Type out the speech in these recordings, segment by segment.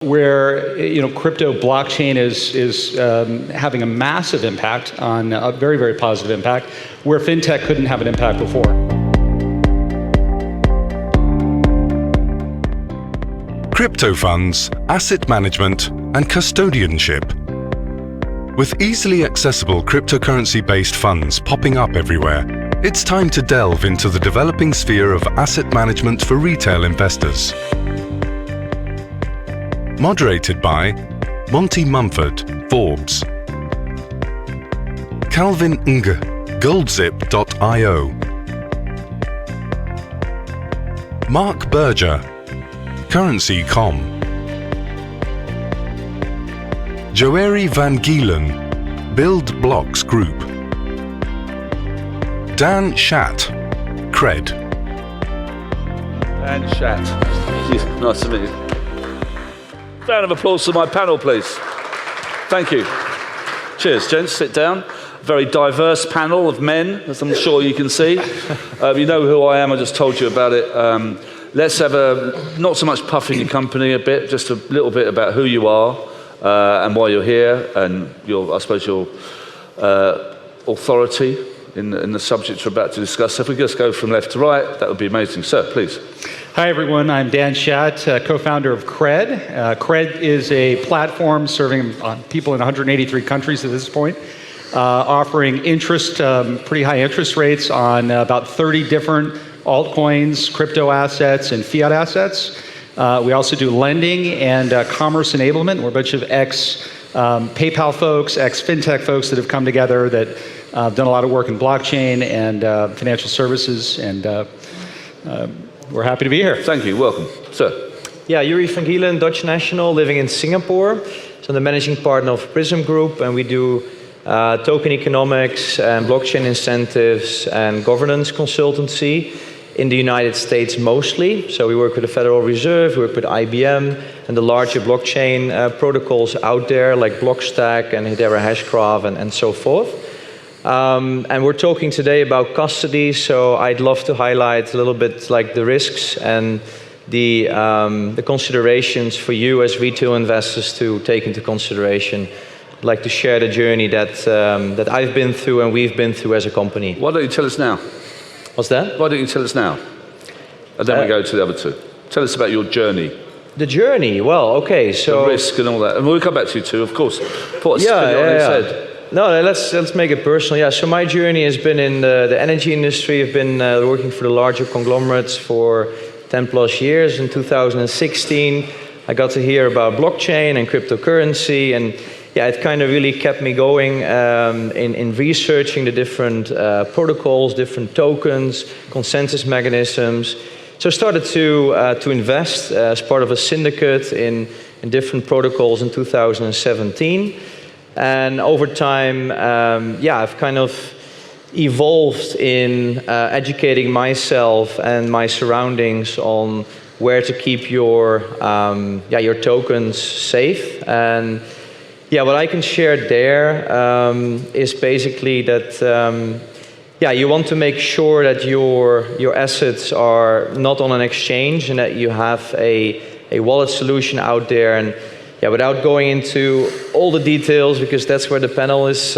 where crypto blockchain is having a massive impact on a very, very positive impact, where fintech couldn't have an impact before. Crypto funds, asset management, and custodianship. With easily accessible cryptocurrency-based funds popping up everywhere, it's time to delve into the developing sphere of asset management for retail investors. Moderated by Monty Munford, Forbes. Calvin Ng, goldzip.io. Mark Berger, CurrencyCom. Joeri van Geelen, Build Blocks Group. Dan Schatt, Cred. Dan Schatt. Nice to meet you. Round of applause for my panel, please. Thank you. Cheers, gents. Sit down. Very diverse panel of men, as I'm sure you can see. You know who I am. I just told you about it. Let's have not so much puffing your company a bit, just a little bit about who you are and why you're here, and I suppose your authority in the subject we're about to discuss. So if we just go from left to right, that would be amazing. Sir, please. Hi, everyone. I'm Dan Schatt, co-founder of Cred. Cred is a platform serving people in 183 countries at this point, offering pretty high interest rates on about 30 different altcoins, crypto assets, and fiat assets. We also do lending and commerce enablement. We're a bunch of ex-PayPal folks, ex-fintech folks that have come together that have done a lot of work in blockchain and financial services, and we're happy to be here. Thank you. Welcome. Sir. Yeah, Joeri van Geelen, Dutch national, living in Singapore. So I'm the managing partner of Prism Group, and we do token economics and blockchain incentives and governance consultancy in the United States mostly. So we work with the Federal Reserve, we work with IBM, and the larger blockchain protocols out there like Blockstack and Hedera Hashgraph and so forth. And we're talking today about custody, so I'd love to highlight a little bit like the risks and the considerations for you as retail investors to take into consideration. I'd like to share the journey that I've been through and we've been through as a company. Why don't you tell us now? What's that? Why don't you tell us now? And then we go to the other two. Tell us about your journey. The journey? Well, okay, so... The risk and all that. And we'll come back to you too, of course. Put a spin on his head. No, let's make it personal. Yeah, so my journey has been in the energy industry. I've been working for the larger conglomerates for 10 plus years. In 2016, I got to hear about blockchain and cryptocurrency, and yeah, it kind of really kept me going in researching the different protocols, different tokens, consensus mechanisms. So I started to invest as part of a syndicate in different protocols in 2017. And over time, I've kind of evolved in educating myself and my surroundings on where to keep your tokens safe. And yeah, what I can share there is basically that you want to make sure that your assets are not on an exchange and that you have a wallet solution out there. And yeah, without going into all the details, because that's where the panel is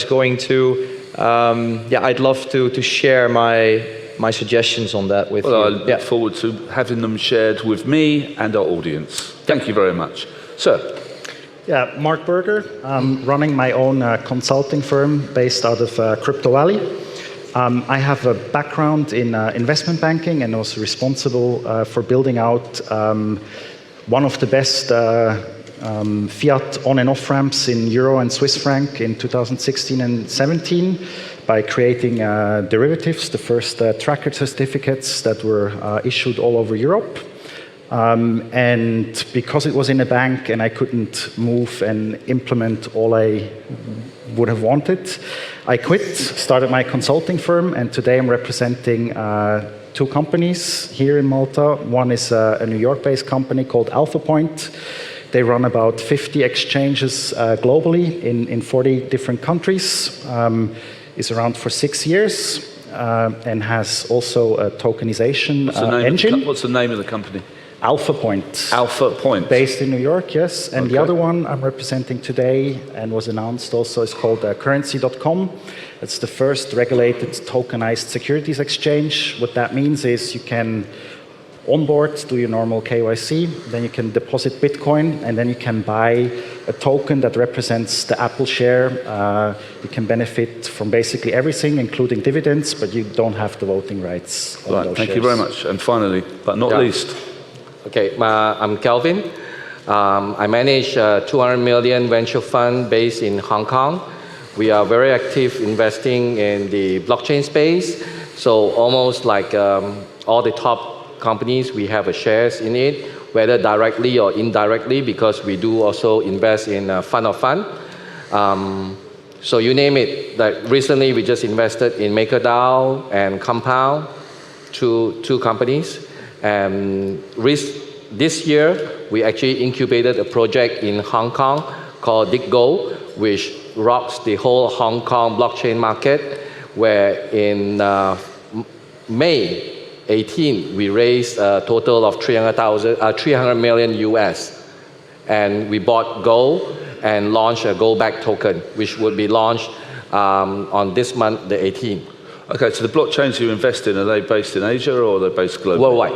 going to, I'd love to share my suggestions on that with you. I look forward to having them shared with me and our audience. Thank you very much. Sir. Yeah, Mark Berger. I'm running my own consulting firm based out of Crypto Valley. I have a background in investment banking and was responsible for building out one of the best fiat on and off ramps in Euro and Swiss franc in 2016 and 17 by creating derivatives, the first tracker certificates that were issued all over Europe. And because it was in a bank and I couldn't move and implement all I would have wanted, I quit, started my consulting firm, and today I'm representing two companies here in Malta. One is a New York-based company called Alpha Point. They run about 50 exchanges globally in 40 different countries. Is around for 6 years and has also a tokenization engine. What's the name of the company? Alpha Point. Alpha Point. Based in New York, yes. And the Okay. other one I'm representing today and was announced also is called Currency.com. It's the first regulated tokenized securities exchange. What that means is you can onboard, do your normal KYC, then you can deposit Bitcoin, and then you can buy a token that represents the Apple share. You can benefit from basically everything, including dividends, but you don't have the voting rights on Right, those thank shares. you very much. And finally, but not least, Okay, I'm Kelvin. I manage a 200 million venture fund based in Hong Kong. We are very active investing in the blockchain space. So almost like all the top companies, we have shares in it, whether directly or indirectly, because we do also invest in fund of fund. So you name it. Like recently, we just invested in MakerDAO and Compound, two companies. And this year, we actually incubated a project in Hong Kong called DigGo, which rocks the whole Hong Kong blockchain market, where in May 18, we raised a total of 300 million US. And we bought Go and launched a Go-back token, which would be launched on this month, the 18th. okay, so the blockchains you invest in, are they based in Asia or are they based globally? Worldwide.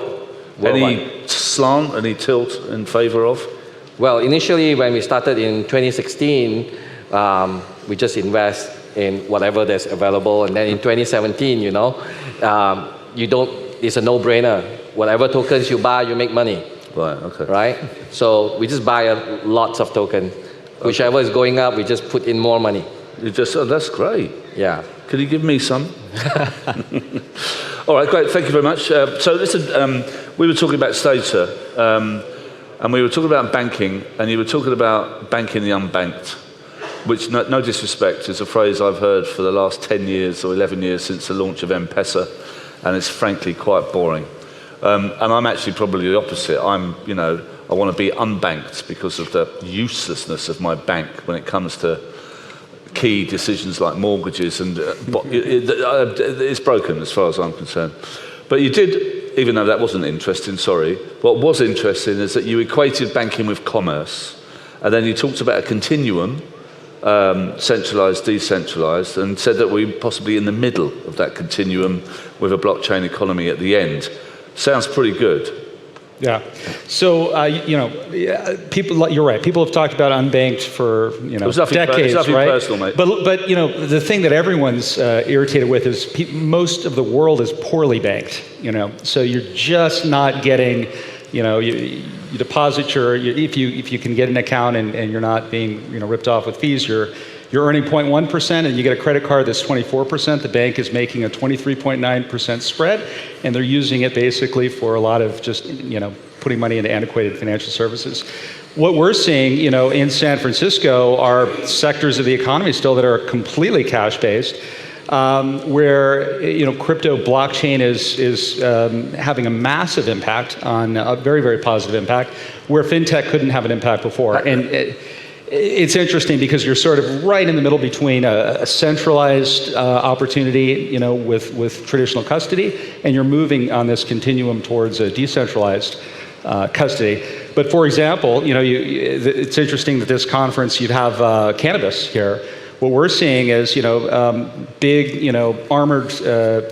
Any slant, any tilt in favor of? Well, initially, when we started in 2016, we just invest in whatever that's available. And then in 2017, it's a no-brainer. Whatever tokens you buy, you make money. Right, okay. Right? So we just buy lots of tokens. Whichever is going up, we just put in more money. That's great. Yeah. Could you give me some? All right, great. Thank you very much. So listen, we were talking about stage, sir, and we were talking about banking, and you were talking about banking the unbanked, which, no disrespect, is a phrase I've heard for the last 10 years or 11 years since the launch of M-Pesa, and it's frankly quite boring. And I'm actually probably the opposite. I want to be unbanked because of the uselessness of my bank when it comes to key decisions like mortgages, and it's broken as far as I'm concerned. But you did, even though that wasn't interesting, sorry, what was interesting is that you equated banking with commerce, and then you talked about a continuum, centralized, decentralized, and said that we're possibly in the middle of that continuum with a blockchain economy at the end. Sounds pretty good. Yeah. So, people, you're right. People have talked about unbanked for, decades, nothing right? personal, mate. But the thing that everyone's irritated with is most of the world is poorly banked, So you're just not getting, you deposit if you can get an account and you're not being, ripped off with fees, you're earning 0.1%, and you get a credit card that's 24%. The bank is making a 23.9% spread, and they're using it basically for a lot of just, putting money into antiquated financial services. What we're seeing, in San Francisco are sectors of the economy still that are completely cash-based, where, crypto blockchain is having a massive impact on a very, very positive impact, where fintech couldn't have an impact before. And it's interesting because you're sort of right in the middle between a centralized opportunity, with traditional custody, and you're moving on this continuum towards a decentralized custody. But for example, it's interesting that this conference you'd have cannabis here. What we're seeing is, big, armored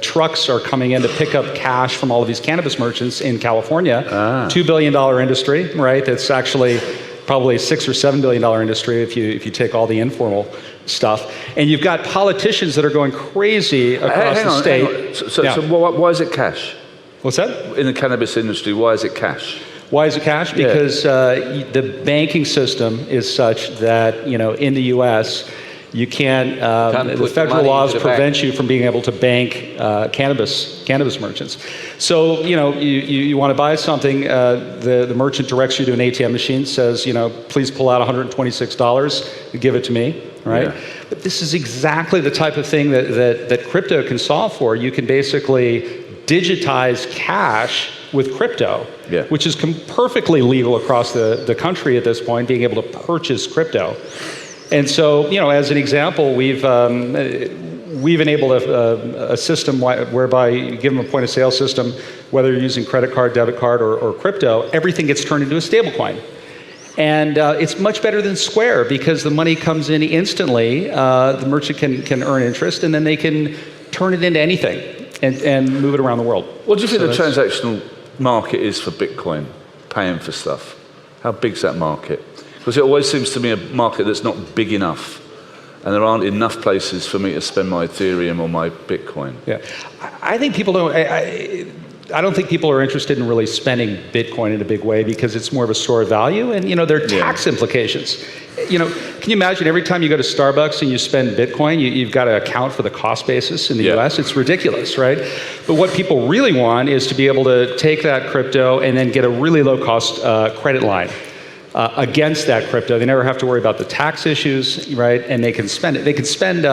trucks are coming in to pick up cash from all of these cannabis merchants in California. $2 billion industry, right? That's actually probably $6 or $7 billion industry if you take all the informal stuff. And you've got politicians that are going crazy across the state. So why is it cash? What's that? In the cannabis industry, why is it cash? Why is it cash? Because the banking system is such that, in the U.S., you can't the federal laws prevent you from being able to bank cannabis merchants. So, you want to buy something, the merchant directs you to an ATM machine, says, please pull out $126 and give it to me, right? Yeah. But this is exactly the type of thing that crypto can solve for. You can basically digitize cash with crypto, which is perfectly legal across the country at this point, being able to purchase crypto. And so, as an example, we've enabled a system whereby you give them a point of sale system, whether you're using credit card, debit card, or crypto, everything gets turned into a stablecoin. And it's much better than Square because the money comes in instantly. The merchant can earn interest, and then they can turn it into anything and move it around the world. What do you think the transactional market is for Bitcoin, paying for stuff? How big's that market? Because it always seems to me a market that's not big enough, and there aren't enough places for me to spend my Ethereum or my Bitcoin. Yeah, I think people don't. I don't think people are interested in really spending Bitcoin in a big way because it's more of a store of value, and there are tax implications. Can you imagine every time you go to Starbucks and you spend Bitcoin, you've got to account for the cost basis in the US? It's ridiculous, right? But what people really want is to be able to take that crypto and then get a really low cost credit line against that crypto. They never have to worry about the tax issues, right? And they can spend it. They can spend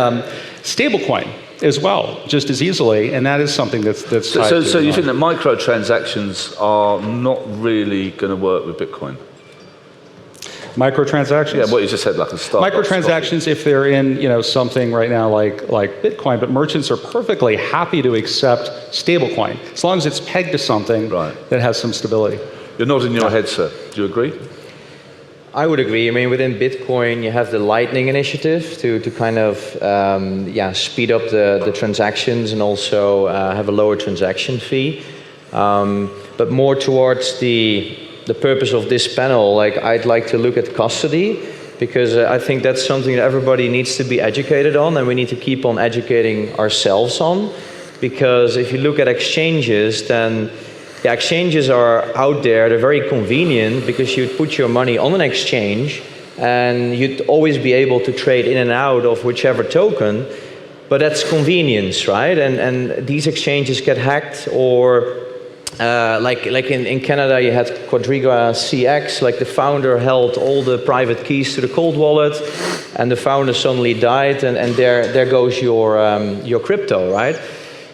stablecoin as well, just as easily, and that is something that's tied to So you think that microtransactions are not really going to work with Bitcoin? Microtransactions? Yeah, what you just said, like a Starbucks. Microtransactions, if they're in something right now like Bitcoin, but merchants are perfectly happy to accept stablecoin as long as it's pegged to something that has some stability. You're nodding your head, sir. Do you agree? I would agree. I mean, within Bitcoin, you have the Lightning initiative to kind of speed up the transactions and also have a lower transaction fee. But more towards the purpose of this panel, I'd like to look at custody, because I think that's something that everybody needs to be educated on, and we need to keep on educating ourselves on. Because if you look at exchanges, then the exchanges are out there, they're very convenient because you'd put your money on an exchange and you'd always be able to trade in and out of whichever token, but that's convenience, right? And these exchanges get hacked, or like in Canada you had Quadriga CX, like the founder held all the private keys to the cold wallet and the founder suddenly died, and there goes your crypto, right?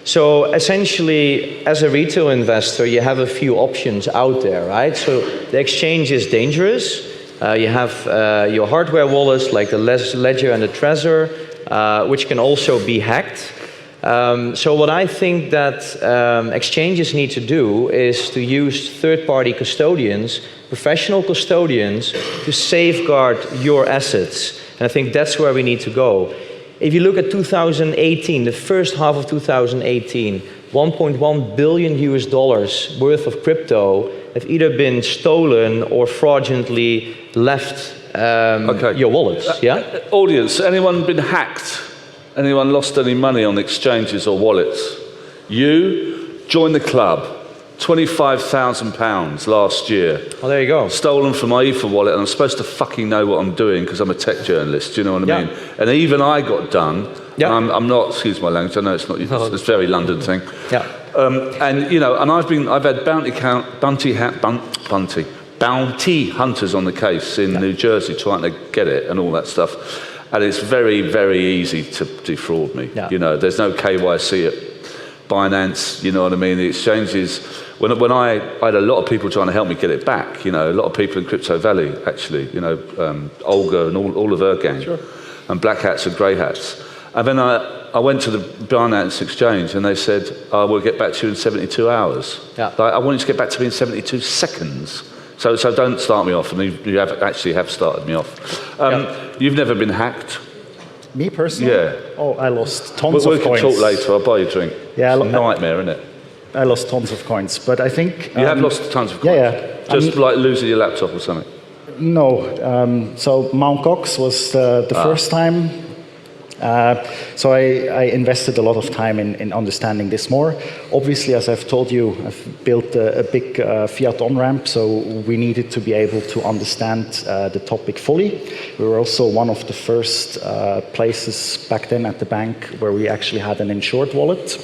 So essentially, as a retail investor, you have a few options out there, right? So the exchange is dangerous. You have your hardware wallets like the Ledger and the Trezor, which can also be hacked. So what I think that exchanges need to do is to use third-party custodians, professional custodians, to safeguard your assets. And I think that's where we need to go. If you look at 2018, the first half of 2018, $1.1 billion worth of crypto have either been stolen or fraudulently left your wallets. Yeah. Audience, anyone been hacked? Anyone lost any money on exchanges or wallets? You join the club. £25,000 last year. Oh, there you go. Stolen from my Ether wallet, and I'm supposed to fucking know what I'm doing because I'm a tech journalist. Do you know what I mean? And even I got done. Yeah. I'm not. Excuse my language. I know it's not. It's a very London thing. Yeah. And I've had bounty hunters on the case in New Jersey trying to get it and all that stuff, and it's very, very easy to defraud me. Yeah. There's no KYC at Binance, you know what I mean? The exchanges, when I had a lot of people trying to help me get it back, a lot of people in Crypto Valley, actually, Olga and all of her gang, and black hats and grey hats. And then I went to the Binance exchange and they said, we'll get back to you in 72 hours. Yeah. I want you to get back to me in 72 seconds. So don't start me off, and you actually have started me off. You've never been hacked? Me personally? Yeah. Oh, I lost tons of coins. We can talk later. I'll buy you a drink. Yeah, it's a nightmare, isn't it? I lost tons of coins, but I think... You have lost tons of coins? Yeah. Just like losing your laptop or something? No. So Mt. Gox was the first time. So I invested a lot of time in understanding this more. Obviously, as I've told you, I've built a big fiat on-ramp, so we needed to be able to understand the topic fully. We were also one of the first places back then at the bank where we actually had an insured wallet.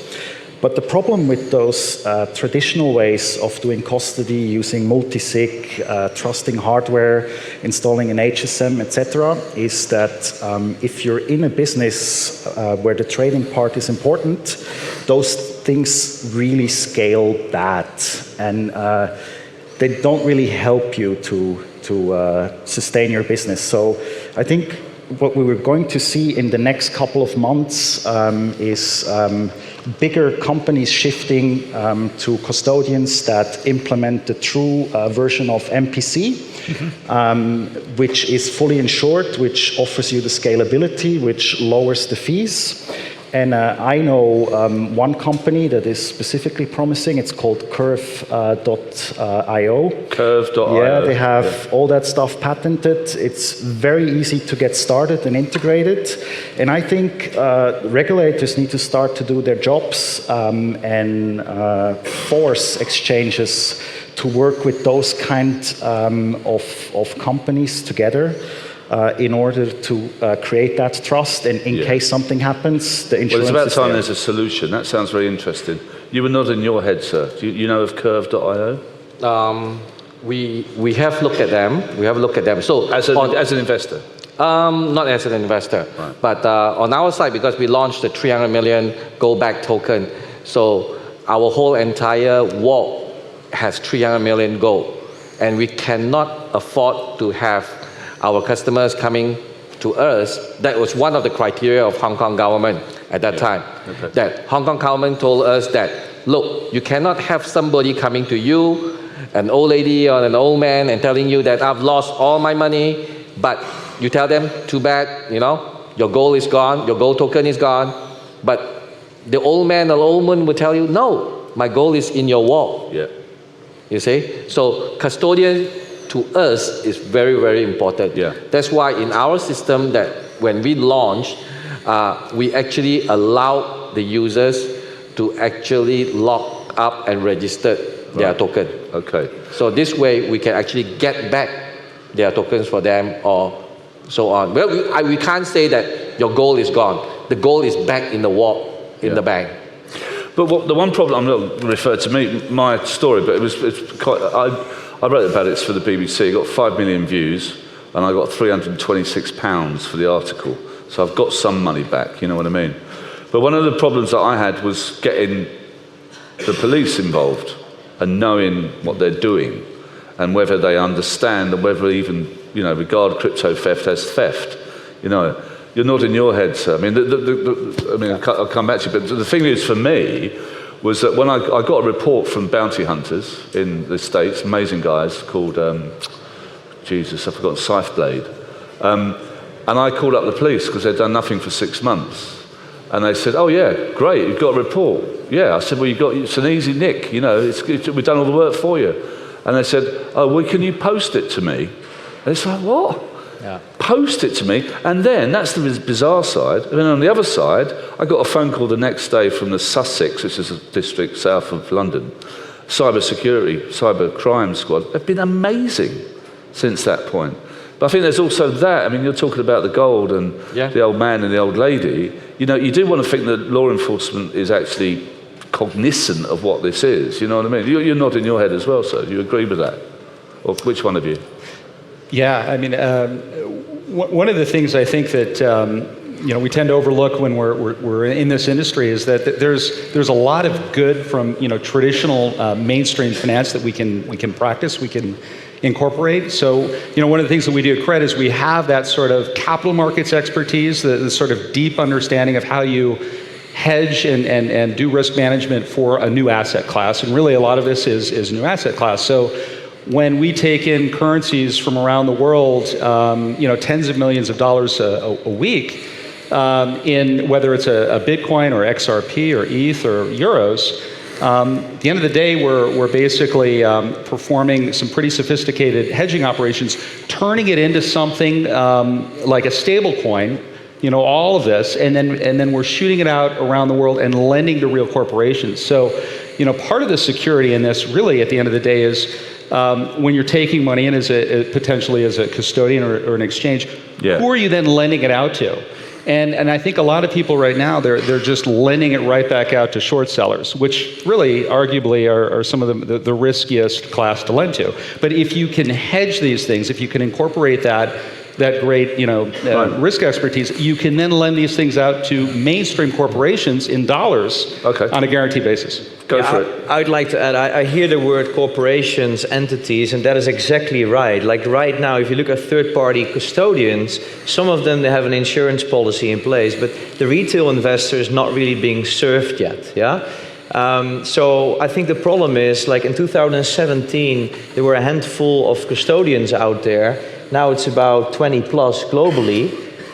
But the problem with those traditional ways of doing custody, using multi-sig, trusting hardware, installing an HSM, etc., is that if you're in a business where the trading part is important, those things really scale bad, and they don't really help you to sustain your business. So I think what we were going to see in the next couple of months is bigger companies shifting to custodians that implement the true version of MPC, which is fully insured, which offers you the scalability, which lowers the fees. And I know one company that is specifically promising. It's called Curve.io. Curve.io. Yeah, they have all that stuff patented. It's very easy to get started and integrated. And I think regulators need to start to do their jobs and force exchanges to work with those kind of companies together. In order to create that trust, and in case something happens, the insurance. Well, it's about time is there's a solution. That sounds very interesting. You were nodding your head, sir. Do you know of Curve.io? We have looked at them. So as an investor? Not as an investor, right. But on our side, because we launched the 300 million gold-backed token, so our whole entire wallet has 300 million gold, and we cannot afford to have our customers coming to us. That was one of the criteria of Hong Kong government at that time. Okay. That Hong Kong government told us that, look, you cannot have somebody coming to you, an old lady or an old man, and telling you that I've lost all my money, but you tell them, too bad, your gold is gone, your gold token is gone, but the old man or old woman will tell you, no, my gold is in your wallet. Yeah. You see? So custodian to us is very, very important. Yeah. That's why in our system that when we launch, we actually allow the users to actually lock up and register their token. Okay. So this way we can actually get back their tokens for them or so on. Well, we can't say that your gold is gone. The gold is back in the wallet, in the bank. But the one problem, I'm not going to refer to my story, but it's quite, I wrote about it for the BBC. It got 5 million views, and I got £326 for the article. So I've got some money back, you know what I mean? But one of the problems that I had was getting the police involved and knowing what they're doing and whether they understand and whether even, regard crypto theft as theft. You're nodding your head, sir. I mean, I'll come back to you, but the thing is for me, was that when I got a report from bounty hunters in the States, amazing guys called, Jesus, I've forgotten, Scytheblade. And I called up the police because they'd done nothing for 6 months. And they said, oh yeah, great, you've got a report. Yeah, I said, well, it's an easy nick, we've done all the work for you. And they said, oh, well, can you post it to me? And it's like, what? Yeah. Post it to me, and then that's the bizarre side. And then on the other side, I got a phone call the next day from the Sussex, which is a district south of London, cyber crime squad. They've been amazing since that point. But I think there's also that. I mean, you're talking about the gold and the old man and the old lady. You do want to think that law enforcement is actually cognizant of what this is. You know what I mean? You're nodding your head as well, sir. Do you agree with that? Or which one of you? Yeah, I mean, one of the things I think that we tend to overlook when we're in this industry is that there's a lot of good from traditional mainstream finance that we can practice, we can incorporate. So one of the things that we do at Cred is we have that sort of capital markets expertise, the sort of deep understanding of how you hedge and do risk management for a new asset class, and really a lot of this is new asset class. So when we take in currencies from around the world, tens of millions of dollars a week, in whether it's a Bitcoin or XRP or ETH or euros, at the end of the day, we're basically performing some pretty sophisticated hedging operations, turning it into something like a stable coin, all of this, and then we're shooting it out around the world and lending to real corporations. So, part of the security in this, really, at the end of the day, is when you're taking money in potentially as a custodian or an exchange, who are you then lending it out to? And I think a lot of people right now, they're just lending it right back out to short sellers, which really, arguably, are some of the riskiest class to lend to. But if you can hedge these things, if you can incorporate that that great, risk expertise, you can then lend these things out to mainstream corporations in dollars on a guarantee basis. Go for it. I'd like to add, I hear the word corporations, entities, and that is exactly right. Like right now, if you look at third-party custodians, some of them, they have an insurance policy in place, but the retail investor is not really being served yet, yeah? So I think the problem is, like in 2017, there were a handful of custodians out there. Now it's about 20 plus globally,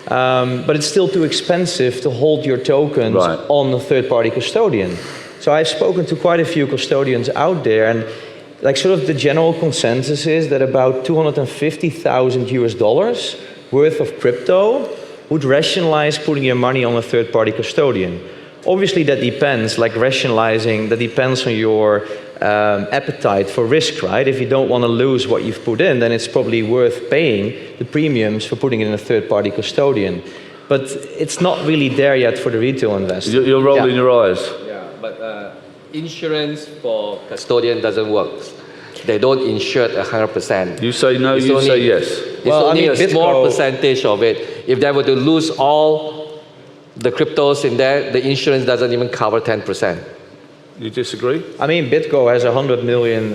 but it's still too expensive to hold your tokens on a third-party custodian. So I've spoken to quite a few custodians out there, and like sort of the general consensus is that about $250,000 worth of crypto would rationalize putting your money on a third-party custodian. Obviously that depends, like rationalizing, that depends on your appetite for risk, right? If you don't want to lose what you've put in, then it's probably worth paying the premiums for putting it in a third-party custodian. But it's not really there yet for the retail investor. You're rolling your eyes. But insurance for custodian doesn't work. They don't insure 100%. You say no, you say yes. It's only a small percentage of it. If they were to lose all the cryptos in there, the insurance doesn't even cover 10%. You disagree? I mean, BitGo has $100 million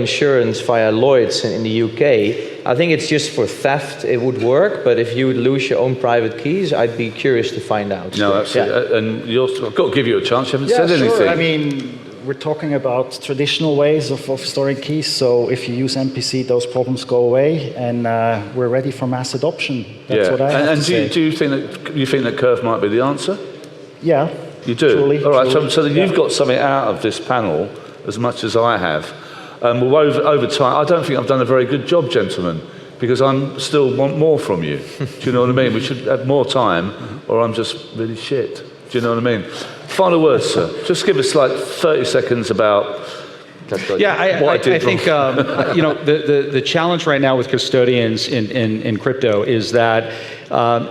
insurance via Lloyd's in the UK. I think it's just for theft, it would work, but if you would lose your own private keys, I'd be curious to find out. No, absolutely. Yeah. And I've got to give you a chance, you haven't said anything. Sure. I mean, we're talking about traditional ways of storing keys, so if you use MPC, those problems go away, and we're ready for mass adoption. That's what I have to say. Do you think that Curve might be the answer? Yeah. You do? Truly, all right, truly. so you've got something out of this panel as much as I have. Well, over time, I don't think I've done a very good job, gentlemen, because I still want more from you. Do you know what I mean? We should have more time, or I'm just really shit. Do you know what I mean? Final words, sir. Just give us like 30 seconds about... Yeah, I think the challenge right now with custodians in crypto is that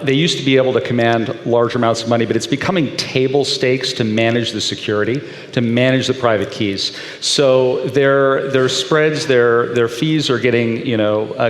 they used to be able to command large amounts of money, but it's becoming table stakes to manage the security, to manage the private keys. So their spreads, their fees are getting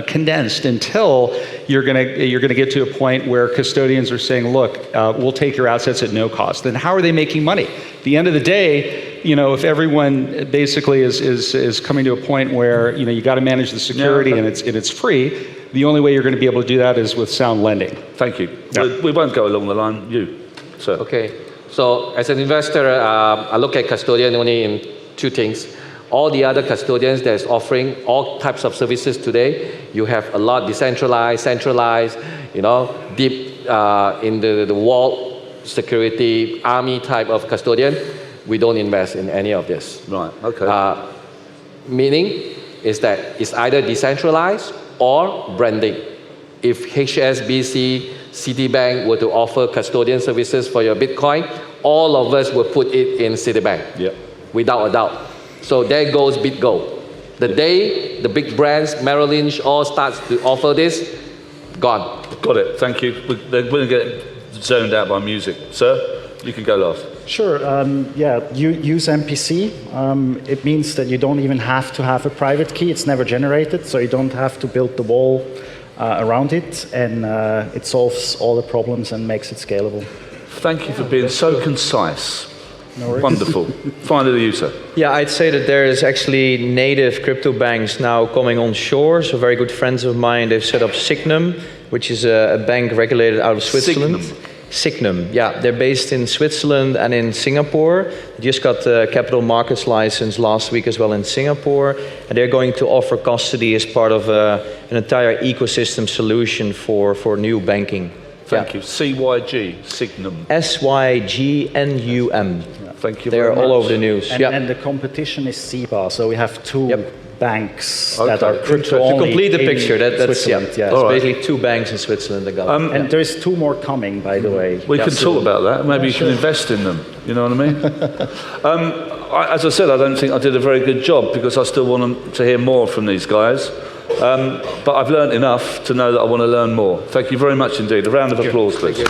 condensed until you're gonna get to a point where custodians are saying, look, we'll take your assets at no cost. Then how are they making money? At the end of the day, if everyone basically is coming to a point where you got to manage the security and it's free, the only way you're going to be able to do that is with sound lending. Thank you. Yeah. We won't go along the line. You, sir. Okay. So as an investor, I look at custodian only in two things. All the other custodians that's offering all types of services today, you have a lot decentralized, centralized, deep in the wall security, army type of custodian. We don't invest in any of this. Right, okay. Meaning is that it's either decentralized or branding. If HSBC, Citibank were to offer custodian services for your Bitcoin, all of us would put it in Citibank, without a doubt. So there goes BitGo. The day the big brands, Merrill Lynch, all starts to offer this, gone. Got it, thank you. We're going to get zoned out by music. Sir, you can go last. Sure, you use MPC. It means that you don't even have to have a private key. It's never generated, so you don't have to build the wall around it, and it solves all the problems and makes it scalable. Thank you for being so concise. No worries. Wonderful. Finally, you, sir. Yeah, I'd say that there is actually native crypto banks now coming on shore. So very good friends of mine, they've set up Signum, which is a bank regulated out of Switzerland. Signum, yeah. They're based in Switzerland and in Singapore. They just got the capital markets license last week as well in Singapore. And they're going to offer custody as part of an entire ecosystem solution for new banking. Thank you. CYG, Signum. SYGNUM. Thank you They're very much. all over the news. And the competition is SEBA, so we have two banks that are crypto To only. complete the picture, that's basically two banks in Switzerland that got and there's two more coming, by the way. We can talk about that. Maybe you can invest in them. You know what I mean? As I said, I don't think I did a very good job because I still want to hear more from these guys. But I've learned enough to know that I want to learn more. Thank you very much indeed. A round of applause, please.